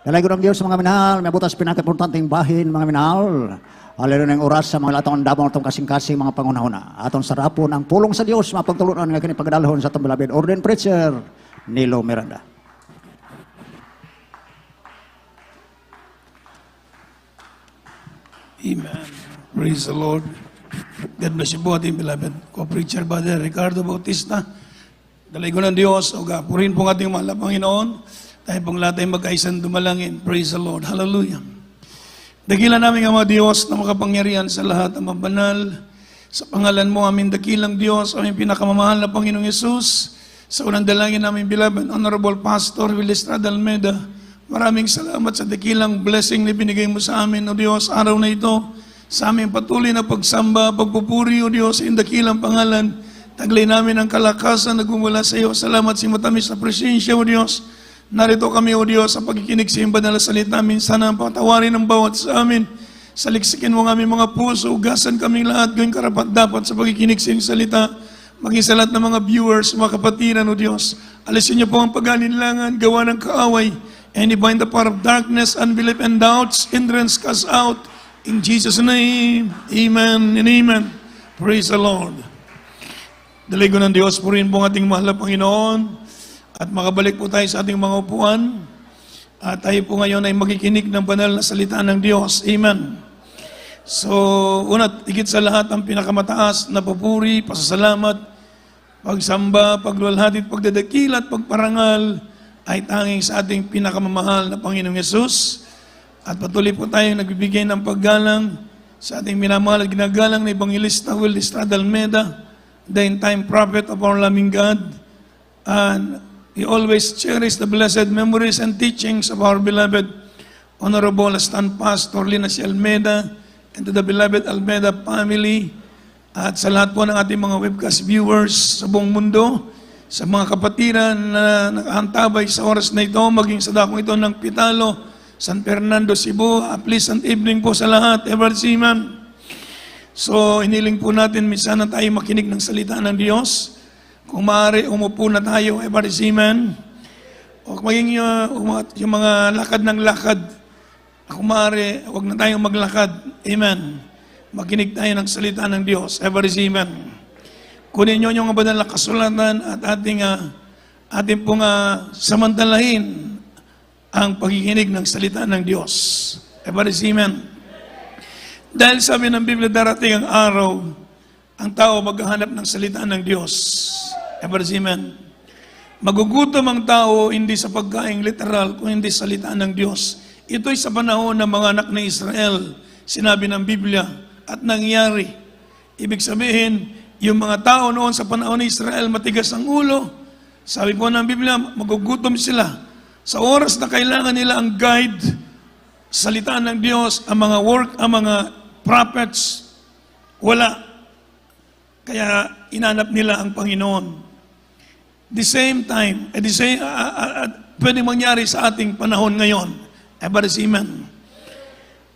Dalay ko ng Diyos mga minahal, may butas pinaka-importanteng bahin mga minahal. Alero ng oras sa mga latong andamon atong kasing-kasing mga pangunahuna. Atong sarapon ang pulong sa Diyos, mapagtulunan nga kini pagdalhon sa atong beloved ordained preacher, Nilo Miranda. Amen. Praise the Lord. God bless you po ating beloved co-preacher, Brother Ricardo Bautista. Dalay ko ng Diyos, o gapurin po ating mahal na Panginoon. Tayo pong lahat ay magkaisang dumalangin. Praise the Lord. Hallelujah. Dakilan namin ang mga Diyos na makapangyarihan sa lahat ng mabanal. Sa pangalan mo, aming dakilang Diyos, aming pinakamamahal na Panginoong Yesus. Sa unang dalangin namin, beloved, Honorable Pastor Will Estrada Almeida, maraming salamat sa dakilang blessing na binigay mo sa amin, O Diyos, araw na ito. Sa aming patuloy na pagsamba, pagpupuri, O Diyos, sa dakilang pangalan. Taglay namin ang kalakasan na gumula sa iyo. Salamat sa matamis na presensya, O Diyos. Narito kami, O Diyos, sa pagkikinig sa iyong banal na salita. Minsan ang patawarin ng bawat sa amin. Saliksikin mo ang aming mga puso. Ugasan kaming lahat gawing karapat-dapat sa pagkikinig sa iyong salita. Maging sa lahat ng mga viewers, mga kapatiran, O Diyos. Alisin niyo po ang pag-alinlangan, gawa ng kaaway. And bind the power of darkness, unbelief and doubts, hindrance cast out. In Jesus' name, amen and amen. Praise the Lord. Daligo ng Diyos, purihin po ang ating mahal na Panginoon. At makabalik po tayo sa ating mga upuan. At tayo po ngayon ay makikinig ng banal na salita ng Diyos. Amen. So, unat, higit sa lahat ang pinakamataas na papuri, pasasalamat, pagsamba, pagluwalhati, pagdadakila at pagparangal ay tanging sa ating pinakamamahal na Panginoong Yesus. At patuloy po tayong nagbibigay ng paggalang sa ating minamahal at ginagalang na Evangelista Will Estrada Almeida, the end-time prophet of our loving God. And we always cherish the blessed memories and teachings of our beloved Honorable Assistant Pastor Lina C. Almeida and to the beloved Almeida family at sa lahat po ng ating mga webcast viewers sa buong mundo, sa mga kapatiran na nakahantabay sa oras na ito, maging sa dakong ito ng Pitalo, San Fernando, Cebu. A pleasant evening po sa lahat. Eversiman. So, iniling po natin minsan na tayo makinig ng salita ng Diyos. Kung maaari, umupo na tayo, Eversiman. O maging yung mga lakad ng lakad. Kung maaari, huwag na tayong maglakad. Amen. Makinig tayo ng salita ng Diyos. Eversiman. Kunin nyo yung banal na kasulatan at ating pong samantalahin ang pagkikinig ng salita ng Diyos. Eversiman. Dahil sabi ng Biblia, darating ang araw, ang tao maghahanap ng salita ng Diyos. Eversiman. Magugutom ang tao hindi sa pagkain literal, kung hindi salita ng Diyos. Ito'y sa panahon ng mga anak ng Israel, sinabi ng Biblia, at nangyari. Ibig sabihin, yung mga tao noon sa panahon ng Israel, matigas ang ulo. Sabi po ng Biblia, magugutom sila. Sa oras na kailangan nila ang guide, salita ng Diyos, ang mga ang mga prophets, wala. Kaya inanap nila ang Panginoon. The same time, pwede mangyari sa ating panahon ngayon. Eversiman.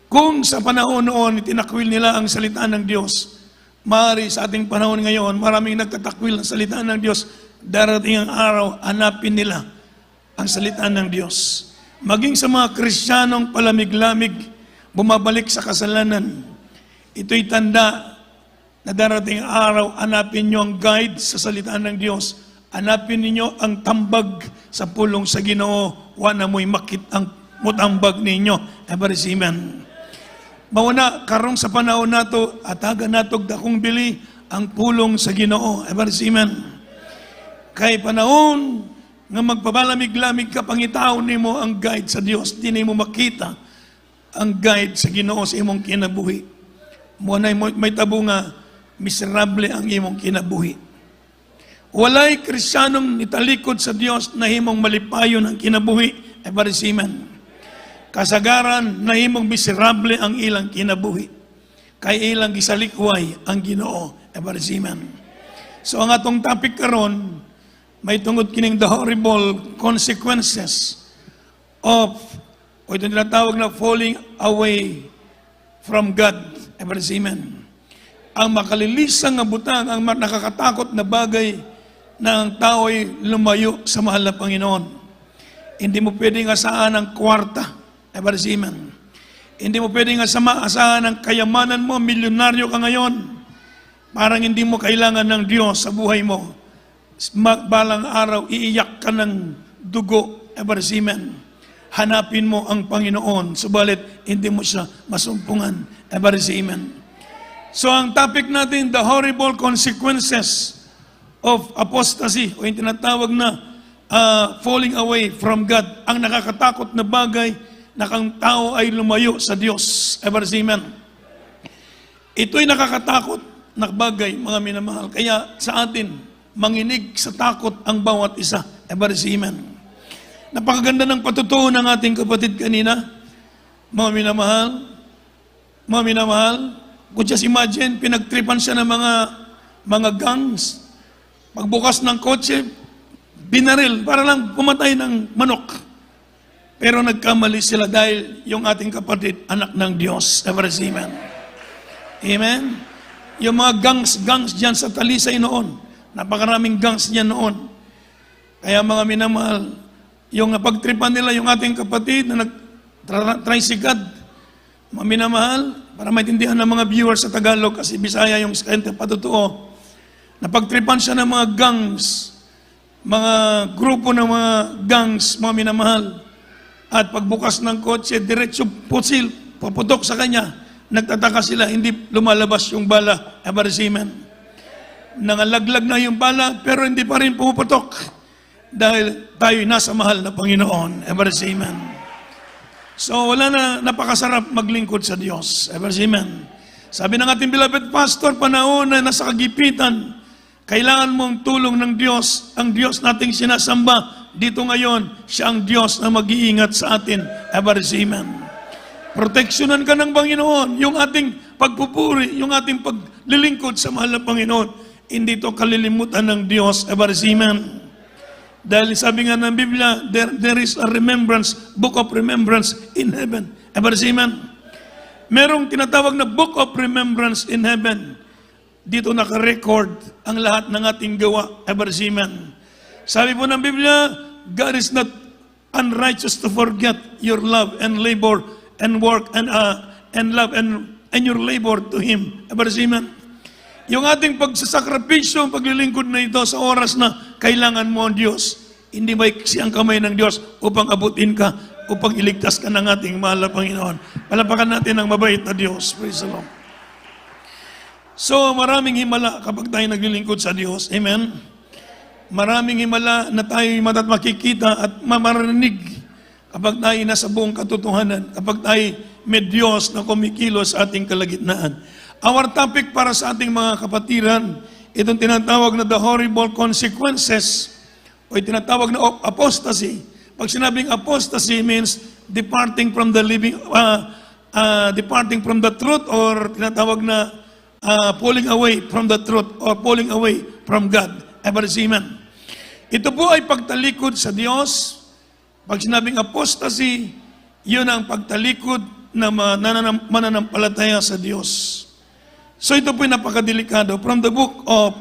Kung sa panahon noon, itinakwil nila ang salita ng Diyos, maaari sa ating panahon ngayon, maraming nagtatakwil ng salita ng Diyos, darating ang araw, hanapin nila ang salita ng Diyos. Maging sa mga Kristiyanong palamig-lamig, bumabalik sa kasalanan, ito'y tanda na darating ang araw, hanapin nyo ang guide sa salita ng Diyos. Hanapin ninyo ang tambag sa pulong sa Ginoo, wana mo'y makit ang mutambag ninyo. Eversiman. Mauna, karong sa panahon nato, ataga natog dakong bili ang pulong sa Ginoo. Eversiman. Kay panahon nga magpabalamig-lamig ka, pangitaw nimo ang guide sa Dios, di nimo makita ang guide sa Ginoo sa imong kinabuhi. Muna may tabo nga miserable ang imong kinabuhi. Walay Kristiyanong nitalikod sa Dios na himong malipayon ang kinabuhi. Eversiman. Kasagaran na himong miserable ang ilang kinabuhi. Kay ilang gisalikway ang Ginoo. Eversiman. So ang atong topic karon, may tungod kining the horrible consequences of o ito tinatawag na falling away from God. Eversiman. Ang makalilisang nga butang, ang nakakatakot na bagay na ang tao ay lumayo sa mahal na Panginoon. Hindi mo pwedeng asaan ang kwarta. Ever say amen. Hindi mo pwedeng asahan ng kayamanan mo, milyonaryo ka ngayon. Parang hindi mo kailangan ng Diyos sa buhay mo. Balang araw, iiyak ka ng dugo. Ever say amen. Hanapin mo ang Panginoon, subalit hindi mo siya masumpungan. Ever say amen. So ang topic natin, the horrible consequences of apostasy, o yung tinatawag na falling away from God. Ang nakakatakot na bagay na kang tao ay lumayo sa Diyos. Ever say amen. Ito'y nakakatakot na bagay, mga minamahal. Kaya sa atin, manginig sa takot ang bawat isa. Ever say amen. Napakaganda ng patutuo ng ating kapatid kanina. Mga minamahal, kung just imagine, pinagtripan siya ng mga gangs. Pagbukas ng kotse, binaril, para lang pumatay ng manok. Pero nagkamali sila dahil yung ating kapatid, anak ng Diyos. Ever say amen. Amen. Yung mga gangs dyan sa Talisay noon, napakaraming gangs dyan noon. Kaya mga minamahal, yung napagtripan nila yung ating kapatid na nag-tricycad, mga minamahal, para maintindihan ng mga viewers sa Tagalog, kasi Bisaya yung patutuo, napagtripan siya ng mga gangs, mga grupo ng mga gangs, mga minamahal, at pagbukas ng kotse, diretso putsil, paputok sa kanya, nagtataka sila, hindi lumalabas yung bala. Ever say amen. Nangalaglag na yung bala, pero hindi pa rin pumuputok. Dahil tayo nasa mahal na Panginoon. Ever say amen. So wala na, napakasarap maglingkod sa Diyos. Ever say amen. Sabi ng ating beloved pastor, panahon na nasa kagipitan, kailangan mong tulong ng Diyos. Ang Diyos nating sinasamba dito ngayon, siya ang Diyos na mag-iingat sa atin. Ever say amen. Proteksyonan ka ng Panginoon. Yung ating pagpupuri, yung ating paglilingkod sa mahal na Panginoon, hindi to kalilimutan ng Diyos. Ever say amen. Dahil sabi nga ng Biblia, there is a book of remembrance in heaven. Ever say amen? Merong tinatawag na book of remembrance in heaven. Dito naka-record ang lahat ng ating gawa. Ever say amen? Sabi po ng Biblia, God is not unrighteous to forget your love and labor and work and love and your labor to Him. Ever say amen? Yung ating pagsasakripisyo, paglilingkod na ito sa oras na kailangan mo ang Diyos, hindi ba ang kamay ng Diyos upang abutin ka, upang iligtas ka ng ating mahal na Panginoon. Palapakan natin ang mabait na Diyos. Praise the Lord. So, maraming himala kapag tayo naglilingkod sa Diyos. Amen? Maraming himala na tayo makikita at mamarinig kapag tayo nasa buong katotohanan, kapag tayo may Diyos na kumikilos sa ating kalagitnaan. Our topic para sa ating mga kapatiran, itong tinatawag na the horrible consequences o tinatawag na apostasy. Pag sinabing apostasy means departing from the departing from the truth, or tinatawag na pulling away from the truth or pulling away from God. Ever say amen. Ito po ay pagtalikod sa Diyos. Pag sinabing apostasy, yun ang pagtalikod na mananampalataya sa Diyos. So ito po ay napakadelikado. From the book of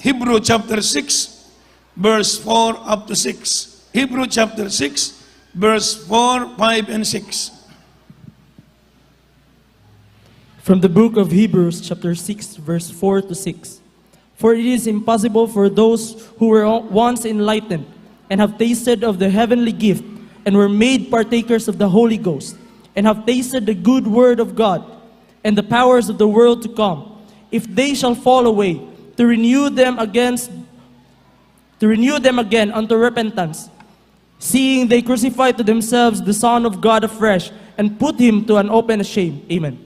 Hebrew chapter 6, verse 4 up to 6. Hebrew chapter 6, verse 4, 5, and 6. From the book of Hebrews chapter 6, verse 4 to 6. For it is impossible for those who were once enlightened and have tasted of the heavenly gift and were made partakers of the Holy Ghost and have tasted the good word of God and the powers of the world to come, if they shall fall away, to renew them again unto repentance, seeing they crucify to themselves the Son of God afresh, and put him to an open shame. Amen.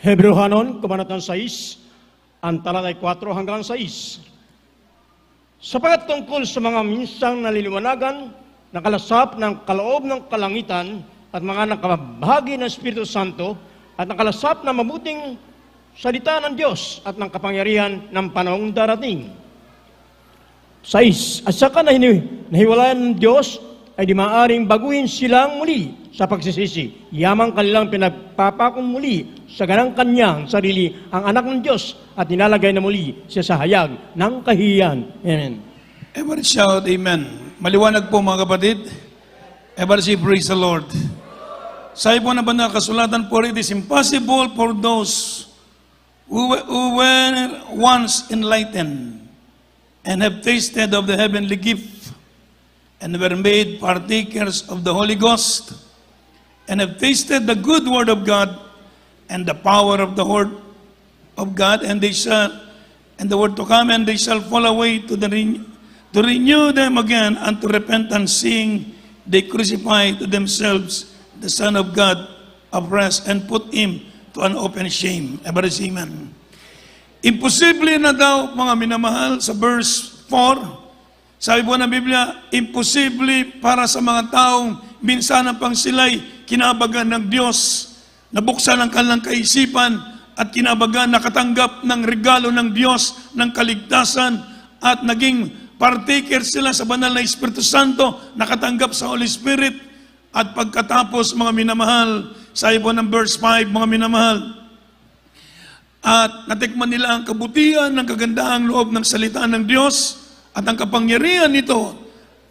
Hebrehanon, Kabanatang 6, ang talatay 4 hanggang 6. Sapagat tungkol sa mga minsang naliliwanagan, nakalasap ng kaloob ng kalangitan at mga nakabahagi ng Espiritu Santo at nakalasap na mabuting salita ng Diyos at ng kapangyarihan ng panahong darating. 6. At saka nahiwalayan ng Diyos ay di maaaring baguhin silang muli sa pagsisisi. Yamang kanilang pinagpapakong muli sa ganang kanyang sarili ang anak ng Diyos at nilalagay na muli siya sa hayag ng kahihiyan. Amen. Everybody shout, Amen. Maliwanag po mga kapatid. Everybody say, praise the Lord. Sabi po na ba na kasulatan, for it is impossible for those who were once enlightened and have tasted of the heavenly gift and were made partakers of the Holy Ghost and have tasted the good word of God and the power of the word of God, and the word to come, and they shall fall away to renew them again unto repentance, seeing they crucify to themselves the Son of God afresh and put him to an open shame. Everybody say amen. Imposible na daw, mga minamahal, sa verse 4, sabi po ng Biblia, imposible para sa mga taong minsan pang sila'y kinabagan ng Diyos, nabuksan ang kanilang kaisipan at kinabagan, nakatanggap ng regalo ng Diyos, ng kaligtasan, at naging partaker sila sa banal na Espiritu Santo, nakatanggap sa Holy Spirit, at pagkatapos, mga minamahal, sabi po ng verse 5, mga minamahal, at natikman nila ang kabutihan ng kagandahang loob ng salita ng Diyos at ang kapangyarihan nito,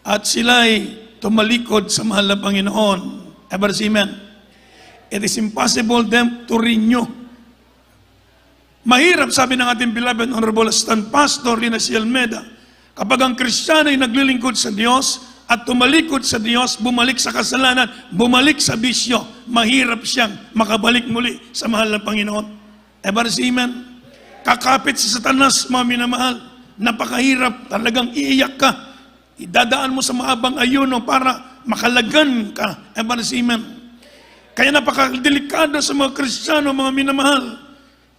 at sila'y tumalikod sa mahal na Panginoon. Ever say amen? It is impossible them to renew. Mahirap, sabi ng ating beloved Honorable Assistant Pastor Rina C. Almeda, kapag ang Kristiyano ay naglilingkod sa Diyos at tumalikod sa Diyos, bumalik sa kasalanan, bumalik sa bisyo, mahirap siyang makabalik muli sa mahal ng Panginoon. Ever say amen? Kakapit sa Satanas, mga minamahal, napakahirap, talagang iiyak ka. Idadaan mo sa mahabang ayuno para makalagan ka. Ever say amen? Kaya napakadelikado sa mga Kristiyano, mga minamahal.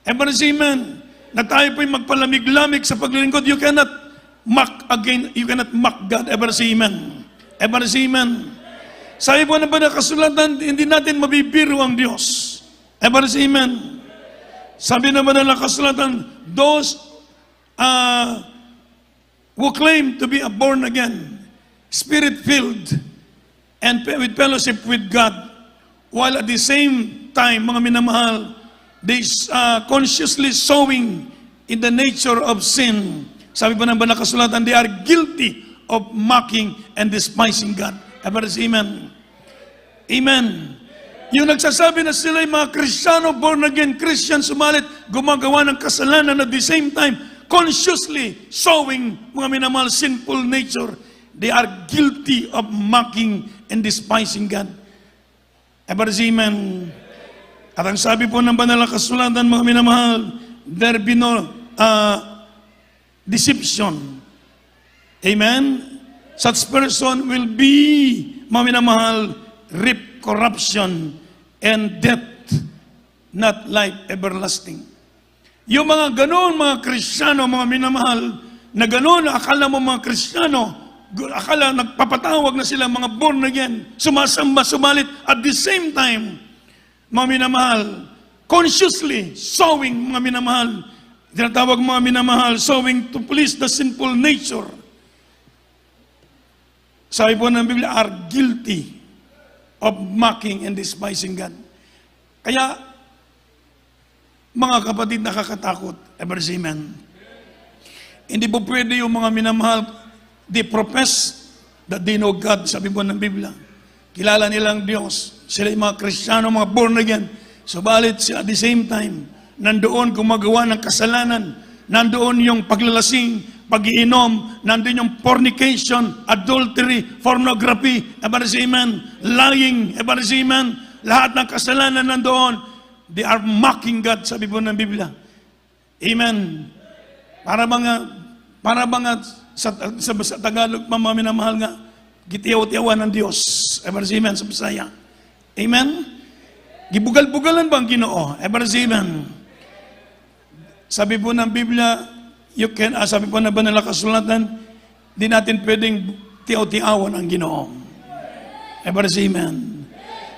Ever say amen? Na tayo po'y magpalamig-lamig sa paglilingkod. You cannot mock again, you cannot mock God. Ever say amen? Ever say amen? Sabi po na ba na kasulatan, hindi natin mabibiro ang Diyos. Ever say amen? Sabi naman na kasulatan, those who claim to be a born again, spirit-filled, and with fellowship with God, while at the same time, mga minamahal, they consciously sowing in the nature of sin. Sabi pa ng banal na kasulatan, they are guilty of mocking and despising God. Everybody say amen? Amen. Yung nagsasabi na sila yung mga Kristiyano, born again Christian, sumalit, gumagawa ng kasalanan at the same time, consciously sowing mga minamahal sinful nature, they are guilty of mocking and despising God. Everybody say amen? At ang sabi po ng banal na kasulatan, mga minamahal, there be no deception. Amen? Such person will be, mga minamahal, reap corruption and death, not life everlasting. Yung mga ganon, mga Kristiyano, mga minamahal, na ganon, akala mo mga Kristiyano, akala nagpapatawag na sila mga born again, sumasamba, sumalit, at the same time, mga minamahal, consciously sowing, mga minamahal, tinatawag mga minamahal, sowing to please the sinful nature. Sabi po ng Biblia, are guilty of mocking and despising God. Kaya, mga kapatid, nakakatakot. Ever say amen? Hindi po pwede yung mga minamahal, they profess that they know God, sabi po ng Biblia. Kilala nilang Diyos. Sila yung mga Kristiyano, mga born again. Subalit, at the same time, nandoon gumagawa ng kasalanan, nandoon yung paglalasing, pag-iinom, nandoon yung fornication, adultery, pornography, ever say amen, lying, ever say amen, lahat ng kasalanan nandoon, they are mocking God, sabi po ng Biblia. Amen. Para mga sa Tagalog, minamahal nga, gitiyaw-tiyawan ng Diyos, ever say amen, sa Bisaya. Amen? Gibugal-bugalan ba ang Ginoo? Ever say amen? Sabi po ng Biblia, sabi po na banal na kasulatan, di natin pwedeng tiyaw-tiyawan ang Ginoo. Ever say amen?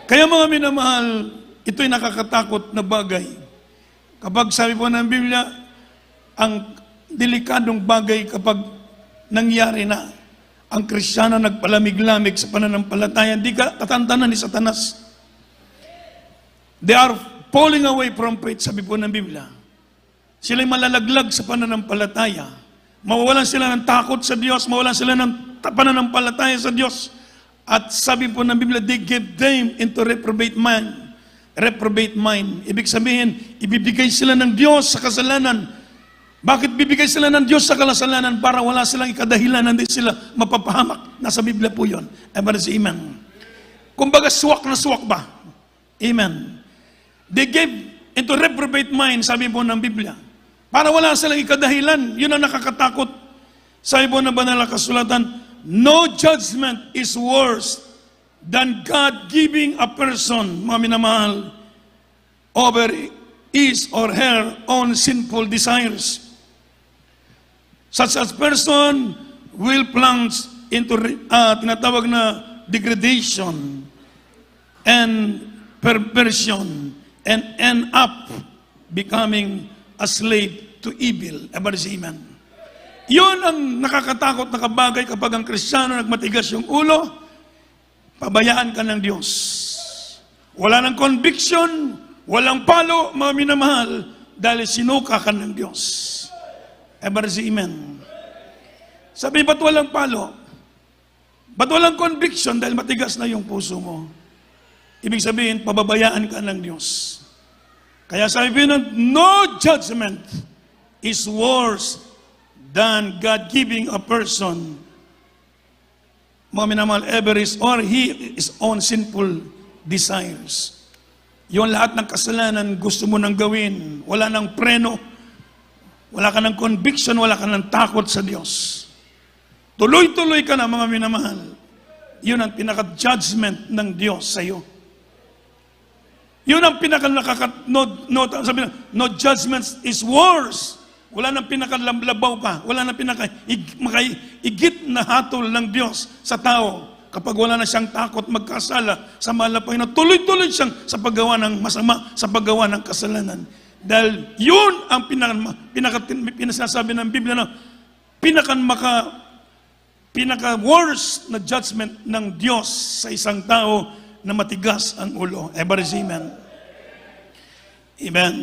Kaya mga minamahal, ito'y nakakatakot na bagay. Kapag sabi po ng Biblia, ang delikadong bagay kapag nangyari na, ang Kristiyano nagpalamig-lamig sa pananampalataya, di ka katantanan ni Satanas. They are falling away from faith, sabi po ng Biblia. Sila'y malalaglag sa pananampalataya. Mawawalan sila ng takot sa Diyos, mawawalan sila ng pananampalataya sa Diyos. At sabi po ng Biblia, they gave them into reprobate mind. Reprobate mind. Ibig sabihin, ibibigay sila ng Diyos sa kasalanan. Bakit bibigay sila ng Diyos sa kasalanan? Para wala silang ikadahilan, hindi sila mapapahamak. Nasa Biblia po yun. Everybody say amen. Kumbaga, suwak na suwak ba? Amen. They gave into reprobate mind, sabi po ng Biblia. Para wala silang ikadahilan. Yun ang nakakatakot. Sabi po ng banal na kasulatan, no judgment is worse than God giving a person, mga minamahal, over his or her own sinful desires. Such as person will plunge into tinatawag na degradation and perversion and end up becoming a slave to evil. Everybody say amen. Yun ang nakakatakot na kabagay kapag ang Kristiyano nagmatigas yung ulo, pabayaan ka ng Diyos. Wala ng conviction, walang palo, mga minamahal, dahil sinuka ka ng Diyos. Everybody say amen. Sabi, ba't walang palo? Ba't walang conviction dahil matigas na yung puso mo? Ibig sabihin, pababayaan ka ng Diyos. Kaya sabi po no judgment is worse than God giving a person, mga minamahal, everest or his own sinful desires. Yung lahat ng kasalanan gusto mo nang gawin, wala nang preno, wala ka ng conviction, wala ka ng takot sa Diyos. Tuloy-tuloy ka na, mga minamahal. Yun ang pinaka-judgment ng Diyos sa iyo. Yun ang sabi na, no judgment is worse. Wala nang pinakalabaw pa. Wala nang pinaka-igit na hatol ng Diyos sa tao. Kapag wala na siyang takot magkasala sa malapay na tuloy-tuloy siyang sa paggawa ng masama, sa paggawa ng kasalanan. Dahil yun ang pinakasabi ng Biblia na pinaka-worst na judgment ng Diyos sa isang tao na matigas ang ulo. Everybody say amen. Amen.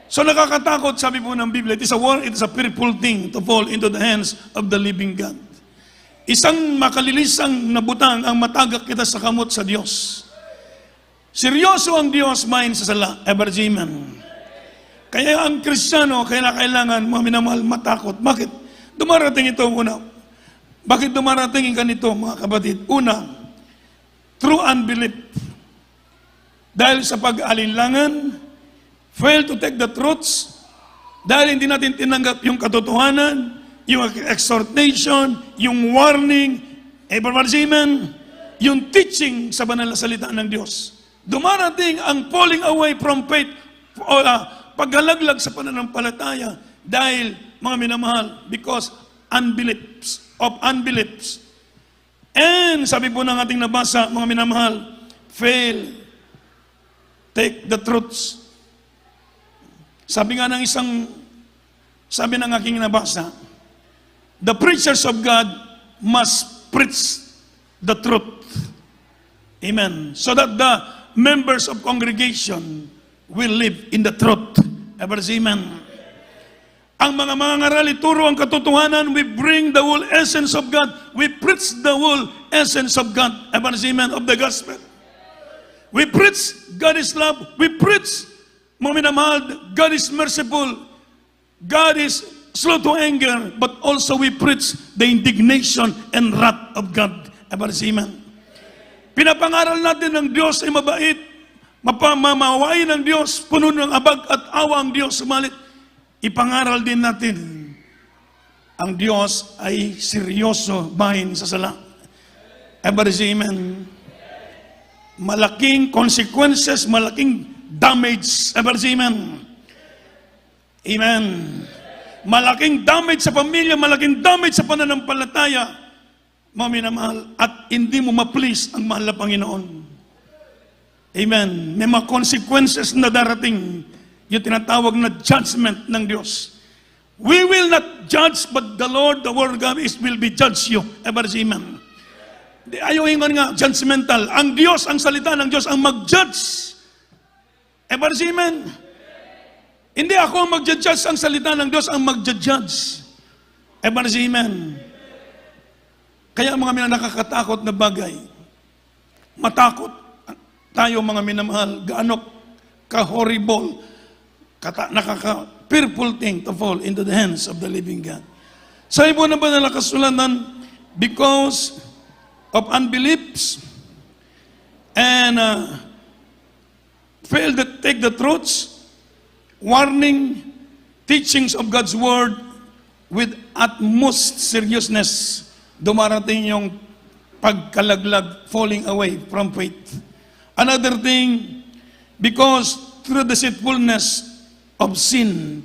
So nakakatakot, sabi po ng Biblia, it is a fearful thing to fall into the hands of the living God. Isang makalilisang nabutang ang matagak kita sa kamot sa Diyos. Seryoso ang Diyos, main sa sala. Everybody say amen. Kaya ang Kristiyano, kailangan mga minamahal matakot. Bakit? Dumarating ito una. Bakit dumarating ganito, mga kapatid? Una, through unbelief. Dahil sa pag-alinlangan, fail to take the truths, dahil hindi natin tinanggap yung katotohanan, yung exhortation, yung warning, amen, yung teaching sa banal na salita ng Diyos. Dumarating ang falling away from faith, paghalaglag sa pananampalataya, dahil, mga minamahal, because of unbeliefs. And sabi po ng ating nabasa, mga minamahal, fail, take the truths. Sabi ng aking nabasa, the preachers of God must preach the truth. Amen. So that the members of congregation will live in the truth. Everybody say amen. Ang mga mangangaral, ituro ang katotohanan, we bring the whole essence of God, we preach the whole essence of God, everybody say amen, of the gospel. We preach God is love, we preach, mga minamahal, God is merciful, God is slow to anger, but also we preach the indignation and wrath of God, everybody say amen. Pinapangaral natin ng Diyos ay mabait, mamawain ng Diyos, puno ng abag at awa ang Diyos, sumalit. Ipangaral din natin, ang Diyos ay seryoso bahin sa sala. Everybody say amen. Malaking consequences, malaking damage. Everybody say amen. Amen. Malaking damage sa pamilya, malaking damage sa pananampalataya, mga minamahal, at hindi mo ma-please ang mahal na Panginoon. Amen. May mga consequences na darating, yung tinatawag na judgment ng Diyos. We will not judge, but the Lord, the word of God will be judge you. Everybody say amen. Ayaw hingan nga, judgmental. Ang Diyos, ang salita ng Diyos, ang mag-judge. Everybody say amen. Hindi ako ang mag-judge, ang salita ng Diyos ang mag-judge. Everybody say amen. Kaya mga nakakatakot na bagay, matakot tayo mga minamahal, gaano ka-horrible, nakaka-fearful thing to fall into the hands of the living God. Sa ibo na ba na kasulatan, because of unbeliefs and fail to take the truths, warning, teachings of God's Word with utmost seriousness, dumarating yung pagkalaglag, falling away from faith. Another thing, because through the deceitfulness of sin,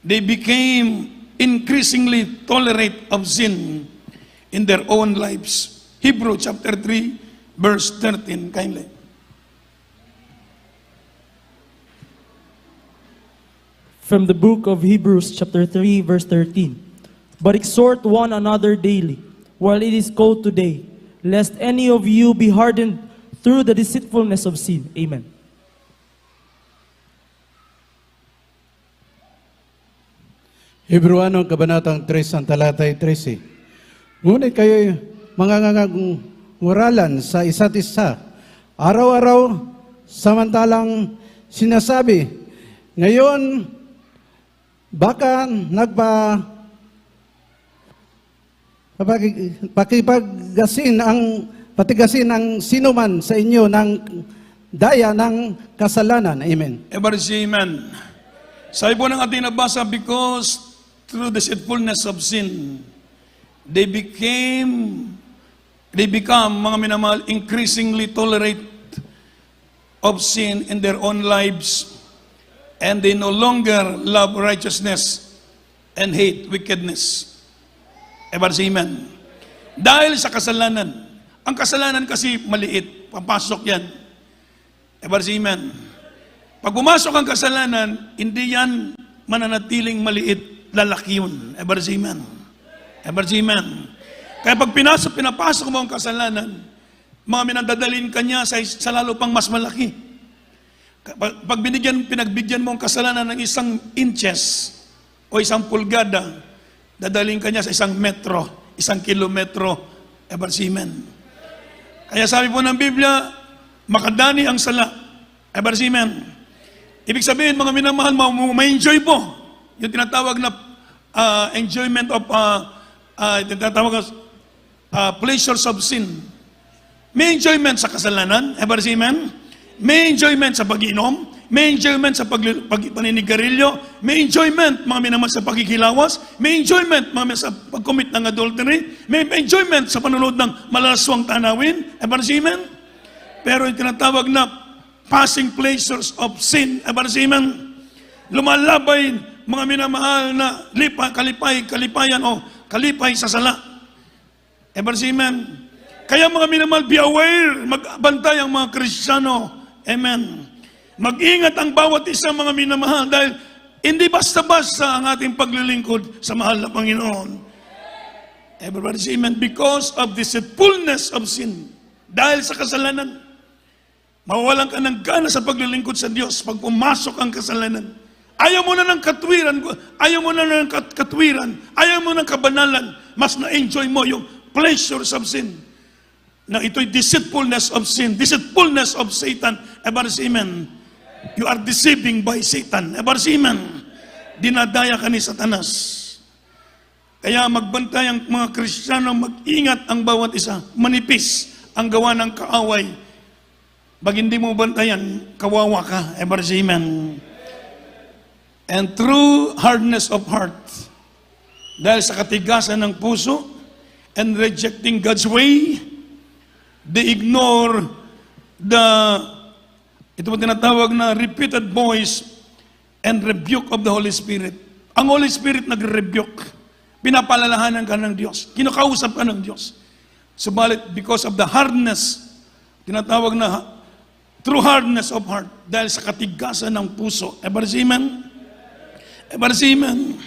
they became increasingly tolerant of sin in their own lives. Hebrew chapter 3, verse 13, kindly. From the book of Hebrews chapter 3 verse 13. But exhort one another daily, while it is called today, lest any of you be hardened through the deceitfulness of sin. Amen. Hebreano, Kabanatang 3, ang talatay 13. Ngunit kayo ngaralan sa isa't isa, araw-araw, samantalang sinasabi, ngayon, baka patigasin ang sinuman sa inyo ng daya ng kasalanan. Amen. Everybody say amen. Sa ibo ng ating nabasa, because through the deceitfulness of sin, they become mga minamahal, increasingly tolerate of sin in their own lives, and they no longer love righteousness and hate wickedness. Everybody say amen. Dahil sa kasalanan. Ang kasalanan kasi maliit. Papasok yan. Everybody say amen. Pag pumasok ang kasalanan, hindi yan mananatiling maliit. Lalaki yun. Everybody say amen. Everybody say amen. Kaya pag pinapasok mo ang kasalanan, mga minadadalin ka niya sa lalo pang mas malaki. Pag pinagbigyan mo ang kasalanan ng 1 inches o 1 pulgada, dadalhin ka niya sa 1 metro, 1 kilometro. Everybody say amen. Kaya sabi po ng Biblia, makadani ang sala. Everybody say amen. Ibig sabihin, mga minamahal, ma-enjoy po. Yung tinatawag na enjoyment of tinatawag pleasures of sin. May enjoyment sa kasalanan. Everybody say amen. May enjoyment sa pag-inom. May enjoyment sa paninigarilyo. May enjoyment, mga minamahal, sa pagkikilawas. May enjoyment, mga minamahal, sa pag-commit ng adultery. May enjoyment sa panonood ng malalaswang tanawin. Everybody say amen. Pero yung tinatawag na passing pleasures of sin, amen, lumalabay, mga minamahal, na kalipayan o kalipay sa sala. Amen. Kaya mga minamahal, be aware, magbantay ang mga Kristiyano. Amen. Mag-ingat ang bawat isa, mga minamahal, dahil hindi basta-basta ang ating paglilingkod sa mahal na Panginoon. Everybody say amen. Because of the deceitfulness of sin. Dahil sa kasalanan, mawawalan ka ng gana sa paglilingkod sa Diyos pag pumasok ang kasalanan. Ayaw mo na ng katwiran, ayaw mo ng kabanalan, mas na-enjoy mo yung pleasures of sin. Na ito'y deceitfulness of sin, deceitfulness of Satan. Everybody say amen. You are deceiving by Satan. Everybody say amen. Dinadaya ka ni Satanas. Kaya magbantay ang mga Kristiyano, mag-ingat ang bawat isa. Manipis ang gawa ng kaaway. Pag hindi mo bantayan, kawawa ka. Everybody say amen. And through hardness of heart, dahil sa katigasan ng puso, and rejecting God's way, they ignore ito po tinatawag na repeated voice and rebuke of the Holy Spirit. Ang Holy Spirit nagre-rebuke. Pinapalalahanan ka ng Diyos. Kinakausap ka ng Diyos. Subalit, because of the hardness, tinatawag na through hardness of heart, dahil sa katigasan ng puso. Everybody say amen? Everybody say amen?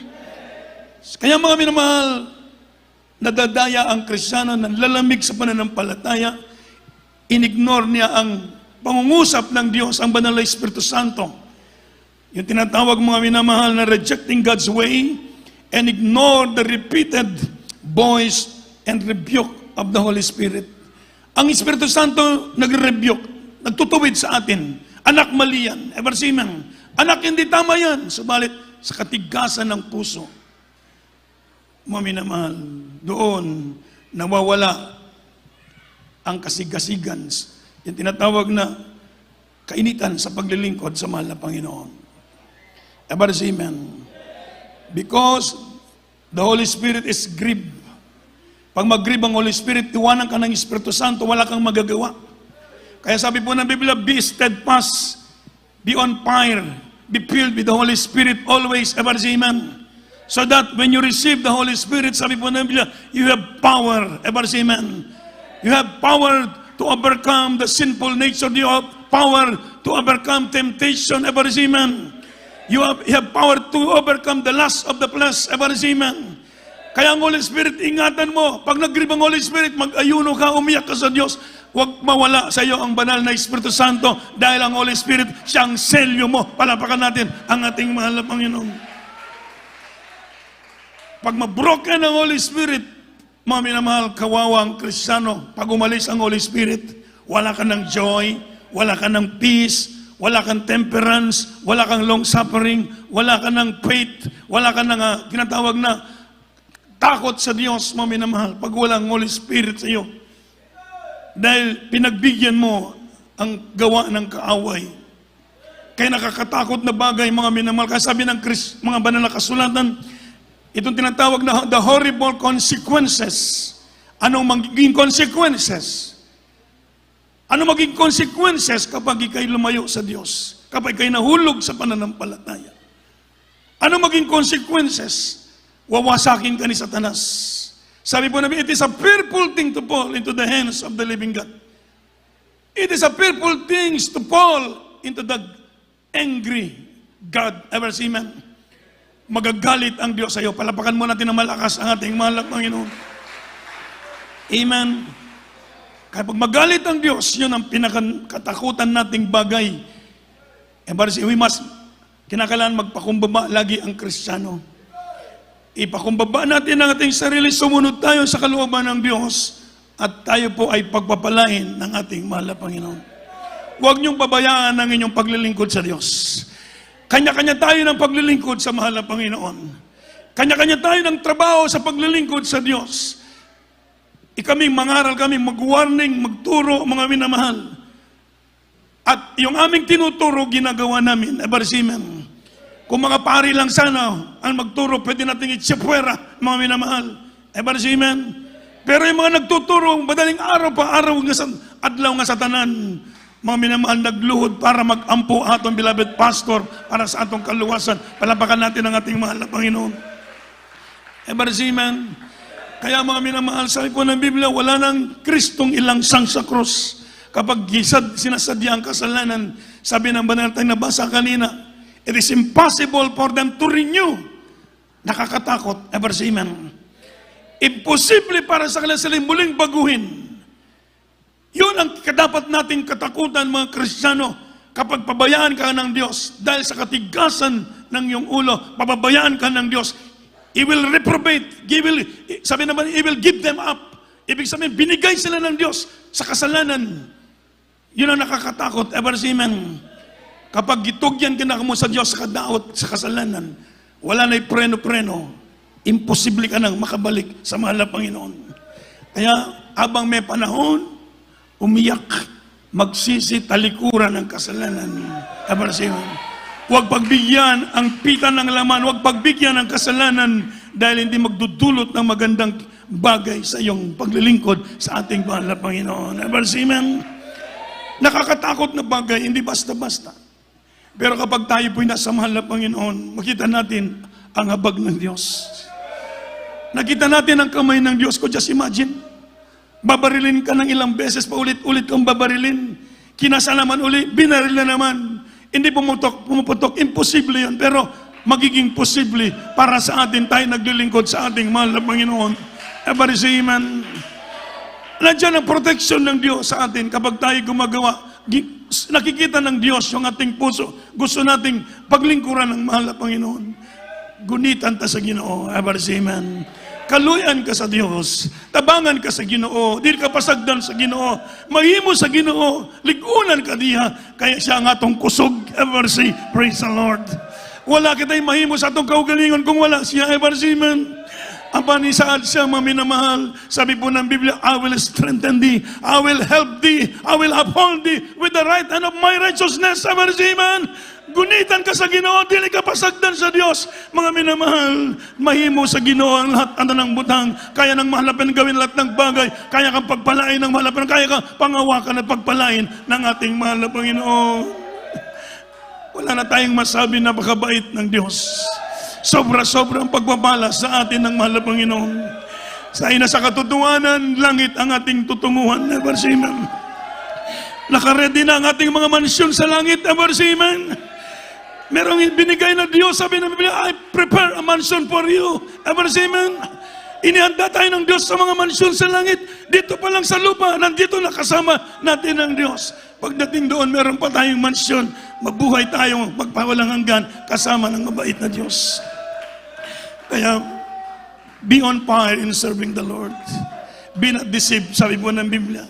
Kaya mga minamahal, nadadaya ang Kristiyano, nanlalamig sa pananampalataya, inignore niya ang pangungusap ng Diyos, ang banal na Espiritu Santo. Yung tinatawag mga minamahal na rejecting God's way and ignore the repeated voice and rebuke of the Holy Spirit. Ang Espiritu Santo nagre-rebuke, nagtutuwid sa atin. Anak, mali yan. Ever seen man? Anak, hindi tama yan. Subalit, sa katigasan ng puso, mga minamahal, doon nawawala ang kasigasigan. Yung tinatawag na kainitan sa paglilingkod sa mahal na Panginoon. Ever seen man? Because the Holy Spirit is grieved. Pag mag-grieve ang Holy Spirit, iwanan ka ng Espiritu Santo, wala kang magagawa. Kaya sabi po ng Biblia, be steadfast, be on fire, be filled with the Holy Spirit always, ever say amen. So that when you receive the Holy Spirit, sabi po ng Biblia, you have power, ever say amen. You have power to overcome the sinful nature, you have power to overcome temptation, ever say amen. You have power to overcome the lust of the flesh, ever say amen. Kaya ang Holy Spirit, ingatan mo. Pag nag-grieve ang Holy Spirit, mag-ayuno ka, umiyak ka sa Diyos. Huwag mawala sa iyo ang banal na Espiritu Santo dahil ang Holy Spirit, siyang selyo mo. Palapakan natin ang ating mahal na Panginoon. Pag mabroken ang Holy Spirit, mga minamahal, kawawa ang Kristiyano. Pag umalis ang Holy Spirit, wala ka ng joy, wala ka ng peace, wala kang temperance, wala kang long suffering, wala ka ng faith, wala ka ng tinatawag na takot sa Diyos, mga minamahal, pag walang Holy Spirit sa iyo. Dahil pinagbigyan mo ang gawa ng kaaway. Kaya nakakatakot na bagay, mga minamahal. Kaya sabi ng mga banal na kasulatan, itong tinatawag na the horrible consequences. Anong magiging consequences? Ano magiging consequences kapag ikay lumayo sa Diyos? Kapag ikay nahulog sa pananampalataya? Ano magiging consequences? Wawasakin ka ni Satanas. Sabi po namin, it is a fearful thing to fall into the hands of the living God. It is a fearful thing to fall into the angry God. Ever see, man? Magagalit ang Diyos sa iyo. Palapakan mo natin ng malakas ang ating mahal na Panginoon. Amen. Kaya pag magalit ang Diyos, yun ang pinakatakutan nating bagay. Ever see, kinakailangan magpakumbaba lagi ang Kristiyano. Ipakumbaba natin ang ating sarili, sumunod tayo sa kalooban ng Diyos at tayo po ay pagpapalain ng ating mahal na Panginoon. Huwag niyong pabayaan ang inyong paglilingkod sa Diyos. Kanya-kanya tayo ng paglilingkod sa mahal na Panginoon. Kanya-kanya tayo ng trabaho sa paglilingkod sa Diyos. Ikaming mangaral kami, mag-warning, magturo, mga minamahal. At yung aming tinuturo, ginagawa namin, ever see, man. Kung mga pari lang sana ang magturo, pwede natin itsipwera, mga minamahal. Ever see, man? Pero yung mga nagtuturo, madaling araw pa, araw nga sa adlaw nga sa tanan, mga minamahal, nagluhod para mag-ampo atong beloved pastor para sa atong kaluwasan. Palapakan natin ang ating mahal na Panginoon. Ever see, man? Kaya mga minamahal, sabi po ng Biblia, wala nang Kristong ilang sang sa krus. Kapag sinasadya ang kasalanan, sabi ng banal tayong nabasa kanina, it is impossible for them to renew. Nakakatakot. Ever see, man? Imposible para sa kanila silang muling baguhin. Yun ang dapat nating katakutan, mga Kristiyano, kapag pabayaan ka ng Diyos. Dahil sa katigasan ng iyong ulo, pababayaan ka ng Diyos. He will reprobate. Sabi naman, He will give them up. Ibig sabihin, binigay sila ng Diyos sa kasalanan. Yun ang nakakatakot. Ever see, man? Kapag gitugyan ka na mo sa Diyos sa kadaot, sa kasalanan, wala na'y preno-preno, imposible ka nang makabalik sa mahal na Panginoon. Kaya, habang may panahon, umiyak, magsisi, talikuran ng kasalanan. Huwag pagbigyan ang pita ng laman, huwag pagbigyan ang kasalanan dahil hindi magdudulot ng magandang bagay sa iyong paglilingkod sa ating mahal na Panginoon. Amen? Nakakatakot na bagay, hindi basta-basta. Pero kapag tayo po'y nasa mahal na Panginoon, makita natin ang habag ng Diyos. Nakita natin ang kamay ng Diyos ko. Just imagine, babarilin ka ng ilang beses, paulit-ulit kang babarilin. Kinasalaman uli, binaril na naman. Hindi pumuputok, imposible yun. Pero magiging posible para sa atin, tayo naglilingkod sa ating mahal na Panginoon. Every say, amen. Nandiyan ang protection ng Diyos sa atin kapag tayo gumagawa. Nakikita ng Diyos yung ating puso. Gusto nating paglingkuran ng mahal na Panginoon. Gunitan ta sa Ginoo. Ever say amen. Kaluyan ka sa Dios. Tabangan ka sa Ginoo. Dili ka pasagdan sa Ginoo. Mahimo sa Ginoo. Ligunan ka diha. Kaya siya nga atong kusog. Ever say, praise the Lord. Wala kita'y mahimo sa atong kaugalingon kung wala siya. Ever say amen. Aba ni saad siya maminamahal. Sabi po ng Biblia, I will strengthen thee. I will help thee. I will uphold thee with the right hand of my righteousness. Ever say amen. Gunitan ka sa Ginoo, dili ka pasagdan sa Dios. Mga minamahal, mahimo sa Ginoo ang lahat ng butang. Kaya nang mahalapan gawin lahat ng bagay. Kaya kang pagpalain ng mahalapan. Kaya kang pangawakan at pagpalain ng ating mahal na Panginoon. Wala na tayong masabi na napakabait ng Diyos. Sobra-sobrang pagpapala sa atin ng mahal na Panginoon. Sa ina sa katotohanan, langit ang ating tutunguhan. Never say amen. Nakaredy na ang ating mga mansyon sa langit. Never say amen. Merong binigay ng Diyos, sabi ng Biblia, I prepare a mansion for you. Ever say amen? Inihanda tayo ng Diyos sa mga mansyon sa langit. Dito pa lang sa lupa, nandito nakasama natin ang Diyos. Pagdating doon, meron pa tayong mansyon. Mabuhay tayo, magpawalang hanggan, kasama ng mabait na Diyos. Kaya, be on fire in serving the Lord. Be not deceived, sabi po ng Biblia.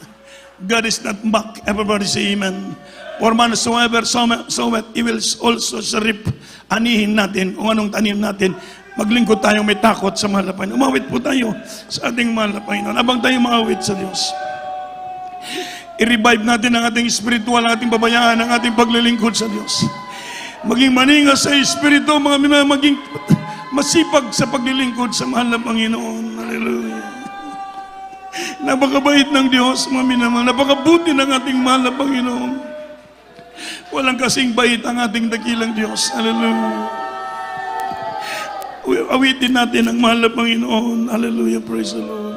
God is not mocked. Everybody say amen. For man soever soweth, he will also reap. Anihin natin kung anong tanim natin. Maglingkod tayo may takot sa mahal na Panginoon. Umawit po tayo sa ating mahal na Panginoon. Abang tayo maawit sa Diyos. I-revive natin ang ating spiritual, ang ating babayaan, ang ating paglilingkod sa Diyos. Maging maningas sa Espiritu, maging masipag sa paglilingkod sa mahal na Panginoon. Hallelujah. Napakabait ng Diyos, mga minamahal. Napakabuti ng ating mahal na Panginoon. Walang kasing bait ang ating dakilang Diyos. Hallelujah. Awitin natin ang mahal na Panginoon. Hallelujah. Praise the Lord.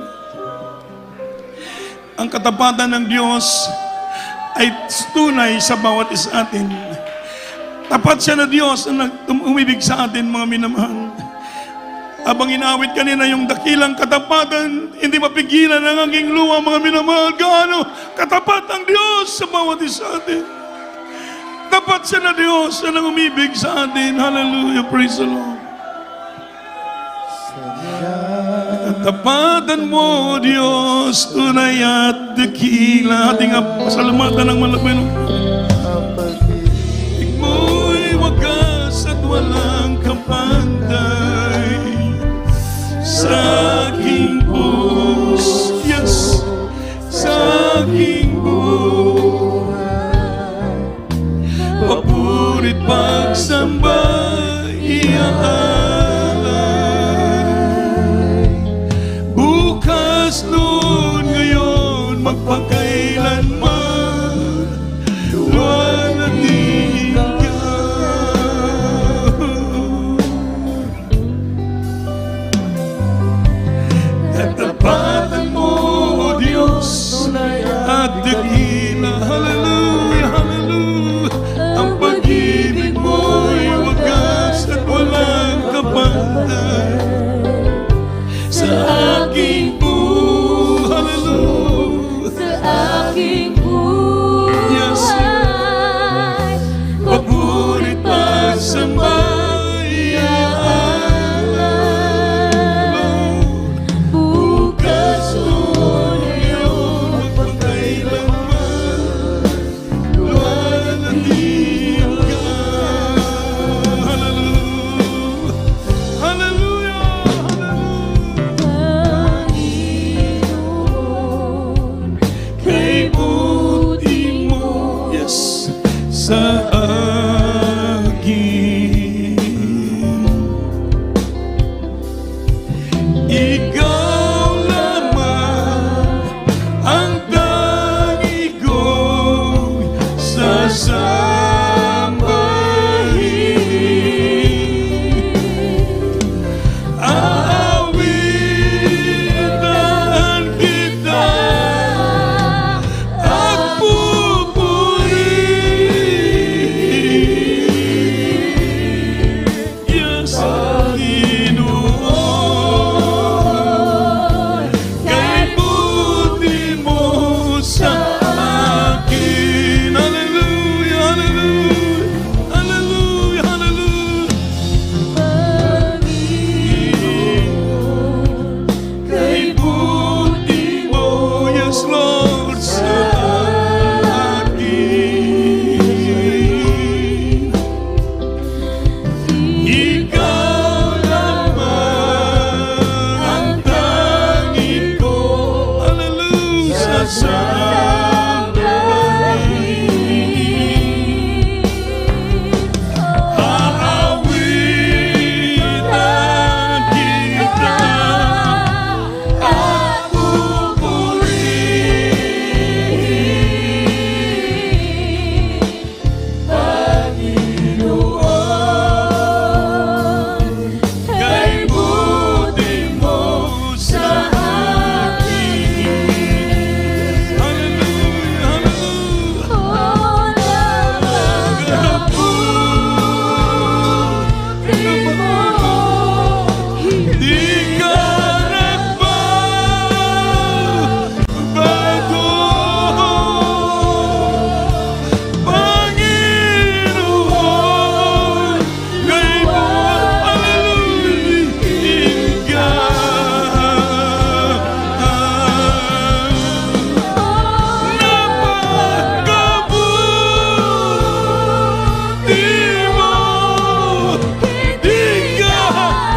Ang katapatan ng Diyos ay tunay sa bawat isa atin. Tapat siya na Diyos na umibig sa atin, mga minamahal. Habang inaawit kanina yung dakilang katapatan, hindi mapigilan ang aking luha, mga minamahal. Gaano katapat ang Diyos sa bawat isa atin. Tapat siya na Diyos na umibig sa atin. Hallelujah. Praise the Lord. Katapatan mo, Diyos, tunay at dakila. Ating pasalamatan ng malapin. Pag-ibig mo'y wagas at walang kapantay sa aking puso. Yes, sa aking buhay. Papurit pagsamba iaalay. Bukas noon ngayon magpakailanman luwalhati ka. Katapatan mo, O Diyos, at dakila. Hallelujah, hallelujah. Ang pag-ibig mo'y wagas at walang kapantay sa aking buhay. Hallelujah. Sa aking buhay. Yes. Paburit pagsambay iaalay. Bukas noon ngayon magpakailanman Aawitan kita, ako purihin, Panginoon, kay buti mo sa akin. Hallelujah, hallelujah. Di ka nagbabago, Panginoon, kay hallelujah ka. Napakabuti mo, di ka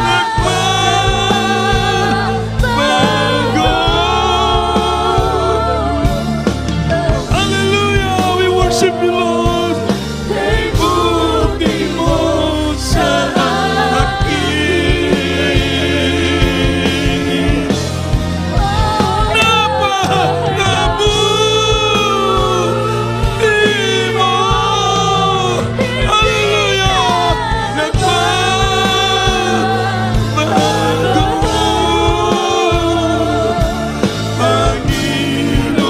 nagbabago. Hallelujah, we worship you, Lord. Kay buti mo sa akin. Napakabuti mo. Hallelujah, nagbabago. Panginoon,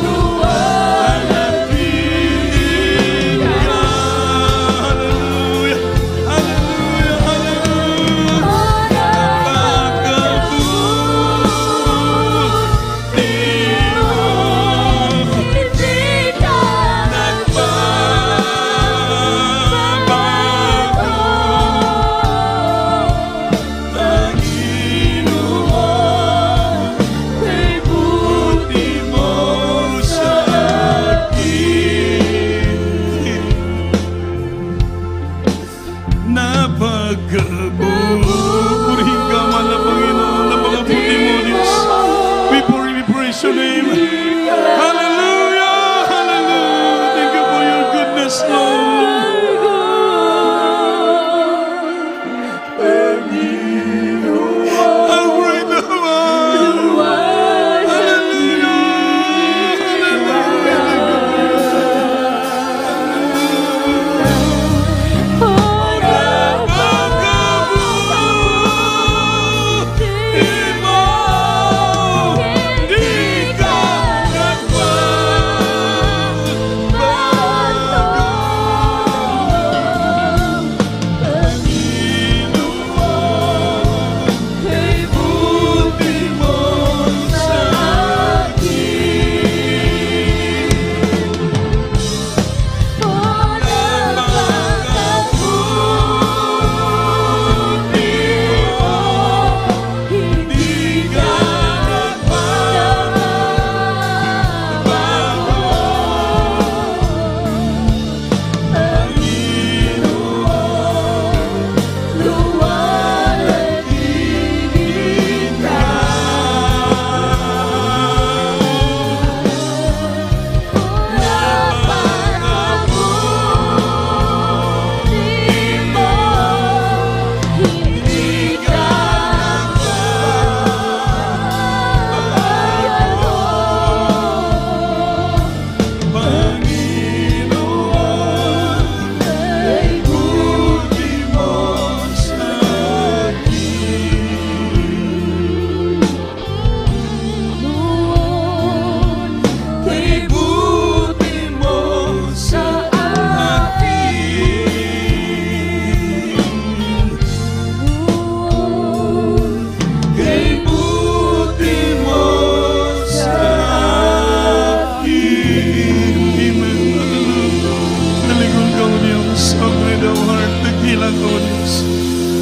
luwalhatian ka. Hallelujah, hallelujah, hallelujah. Napakabuti purihin ka, mahal na Panginoon, napakabuti mo, Diyos. We praise your name. Hallelujah, hallelujah. Thank you for your goodness, Lord. How great thou art. Hallelujah,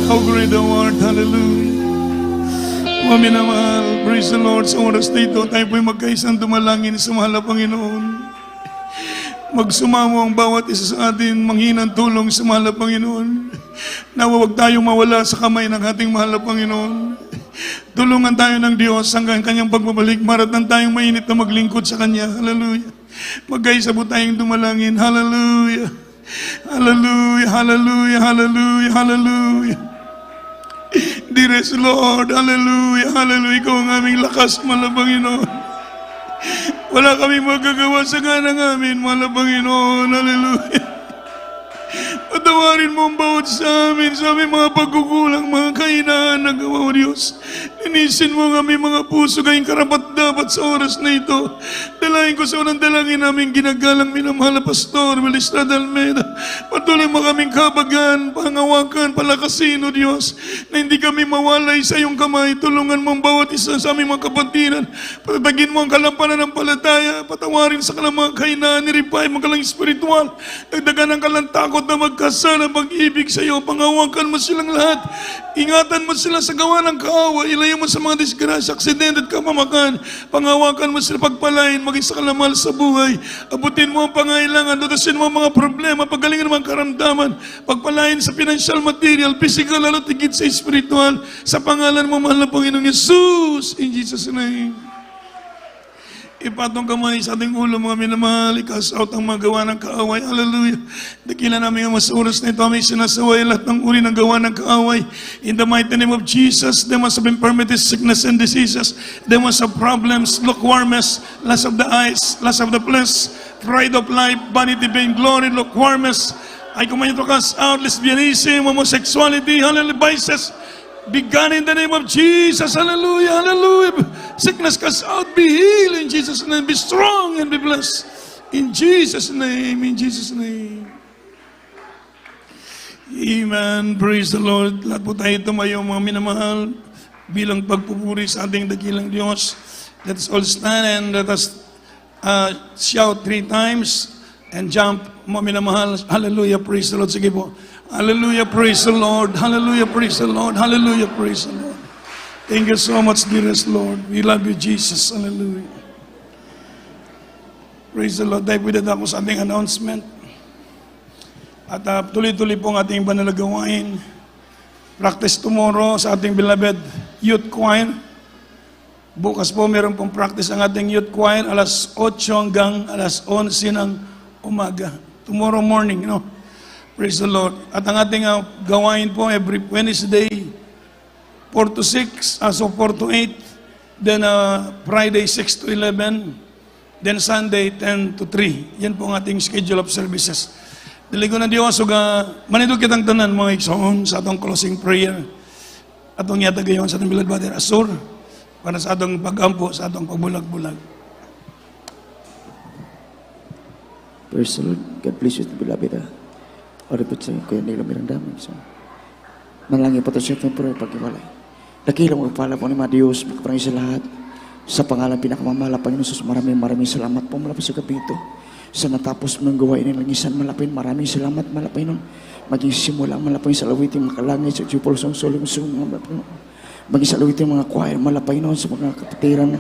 How great thou art, hallelujah. Mga minamahal, praise the Lord. Sa oras na ito, tayo po'y magkaisang dumalangin sa mahal na Panginoon. Magsumamo ang bawat isa sa atin, manghinang tulong sa mahal na Panginoon. Nawa wag tayong mawala sa kamay ng ating mahal na Panginoon. Tulungan tayo ng Diyos hanggang kanyang pagbabalik. Maratan tayong mainit na maglingkod sa Kanya. Hallelujah. Magkaisa po tayong dumalangin. Hallelujah. Hallelujah, hallelujah, hallelujah, hallelujah. Dearest Lord, hallelujah, hallelujah. Ikaw ang aming lakas, mahal na Panginoon. Wala kaming magagawa sa ganang amin, mahal na Panginoon. Hallelujah. Patawarin mo ang bawat sa amin mga pagkukulang, mga kahinaan na gawa mo, Diyos. Linisin mo ang aming mga puso kayong karapat-dapat sa oras na ito. Dalahin ko sa unang dalangin namin ginagalang minamahal na Pastor Melistrada Almeida. Patuloy mo kaming kabagan, pangawakan, palakasin, O Diyos, na hindi kami mawalay sa iyong kamay. Tulungan mo ang bawat isa sa aming mga kapatiran. Patagin mo ang kalampanan ng palataya. Patawarin sa kalang mga kahinaan, niripay mo kalang espiritual. Dagdagan ang kalang takot na magkasala, pag-ibig sa iyo. Pangawakan mo silang lahat. Ingatan mo sila sa gawa ng kaawa. Ilayo mo sa mga disgrasya, aksidente at kamamakan. Pangawakan mo sila pagpalain, maging sa kalamal sa buhay. Abutin mo ang pangailangan, dutasin mo ang mga problema, pagalingan mo ang karamdaman. Pagpalain sa financial, material, physical, lalo tigit sa spiritual. Sa pangalan mo, mahal na Panginoong Jesus. In Jesus' name. Ipatong kamay sa ating ulo, mga minamahal, ikas out ang mga gawa ng kaaway. Hallelujah. Dakila namin ang mas oras na ito, aming sinasaway lahat ng uri ng gawa ng kaaway. In the mighty name of Jesus, they must have infirmity, sickness, and diseases. They must have problems, lukewarmness, lust of the eyes, lust of the flesh, pride of life, vanity, vain glory, lukewarmness. I command you to cast out lesbianism, homosexuality, hallelujah, vices. Be gone in the name of Jesus. Hallelujah, hallelujah. Sickness cast out, be healed in Jesus' name. Be strong and be blessed. In Jesus' name, in Jesus' name. Amen. Praise the Lord. Lahat po tayo tumayo, mga minamahal, bilang pagpupuri sa ating dakilang Diyos. Let us all stand and let us shout 3 times and jump, mga minamahal. Hallelujah, praise the Lord. Sige po. Hallelujah, praise the Lord. Hallelujah, praise the Lord. Hallelujah, praise the Lord. Thank you so much, dearest Lord. We love you, Jesus. Hallelujah. Praise the Lord. Tayo pwede ako sa ating announcement. At tuloy-tuloy po ang ating banalagawain. Practice tomorrow sa ating beloved youth choir. Bukas po meron pong practice ang ating youth choir alas 8 hanggang alas 11 ng umaga. Tomorrow morning, no? Praise the Lord. At ang ating gawain po every Wednesday, 4 to 6, so 4 to 8. Then Friday, 6 to 11. Then Sunday, 10 to 3. Yan po ang ating schedule of services. Diligo na Diyos, manidog kitang tanan mga igsoon sa atong closing prayer. Atong yatagayon sa atong beloved brother Asur, para sa atong pag-ampo, sa atong pagbulag-bulag. Praise the Lord. God bless you, beloved. Ori po sa kuya nila mirandamig. So, manlangin po ito siya temporary pag-iwalay. Dakilang magpala po ni mga Diyos, magkaparangin sa lahat. Sa pangalan pinakamamala, Panginoon Jesus, maraming salamat po malapit sa gabi ito. Sa natapos ng gawain ng langisan, malapin, maraming salamat malapin nun. Maging simula, malapin sa lawiting makalangit, sa jupol sa solim, malapin nun. Maging sa lawiting mga choir, malapin nun, sa mga kapatiran,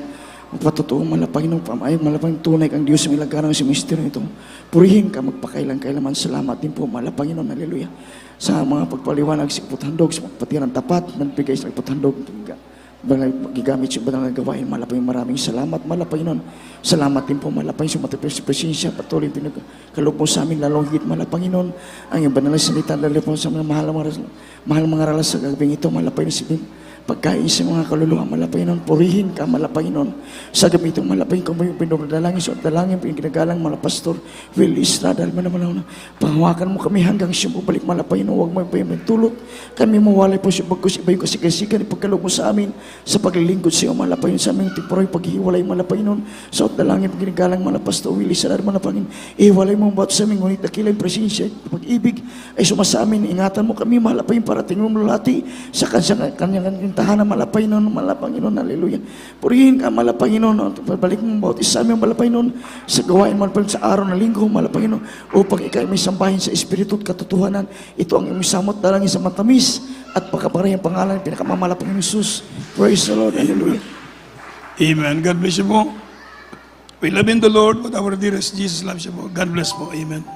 magpatotoo, malapin nun, pamayag, malapin tunay kang Diyos, milagkarang si misteryo ito. Purihin ka, magpakailan-kailaman, salamat din po, malapin nun, hallelujah. Sa mga pagpaliwanag, sa pagpathandog, sa pagpatiran tapat, manbigay sa pagpathandog, gigamit siya ba ng gawain, malapay maraming salamat, malapay nun. Salamat din po, malapay sa matapos sa presensya, patuloy pinagkalog mo sa amin, lalong higit malapay nun. Ang yung banal na salita, dali po sa mga mahal mga ralas sa gabing ito, malapay na si pagkain sa mga kaluluwa, malapay nun. Purihin ka, malapay nun. Sa gabi ito, malapay ka mo yung pinagdalangin, so dalangin, pinagdagalang, malapastor, Will Estrada, pangawakan mo kami hanggang siya balik, malapay nun, huwag mo yung tulot. Kami mawalay po siya, bagkus iba yung kasikasikan, ipagkalog mo sa amin, sa paglilingkod sa iyo, malapay nun, sa aming temporay, paghiwalay, malapay nun, sa dalangin, pinagdagalang, malapastor, Will Estrada, malapangin, iwalay mo ba't sa aming, ngunit nakilay presensya, pag-ibig, ay sumasamin, ingatan mo kami, malapay parating mo mulati, sa kanyang tahanan, malapay nun, malapangin nun, hallelujah. Purihin ka, malapangin nun, balik mo bawat isa aming malapay nun, sa gawain malapay sa araw na linggo, malapangin nun, upang ikaw may sambahin sa espiritu at katotohanan. Ito ang iyong samot dalangin sa matamis at pagkaparehang pangalan, pinakamamalapang ng Jesus. Praise the Lord, hallelujah. Amen. God bless you po. We love in the Lord, but our dearest Jesus loves you po. God bless po. Amen.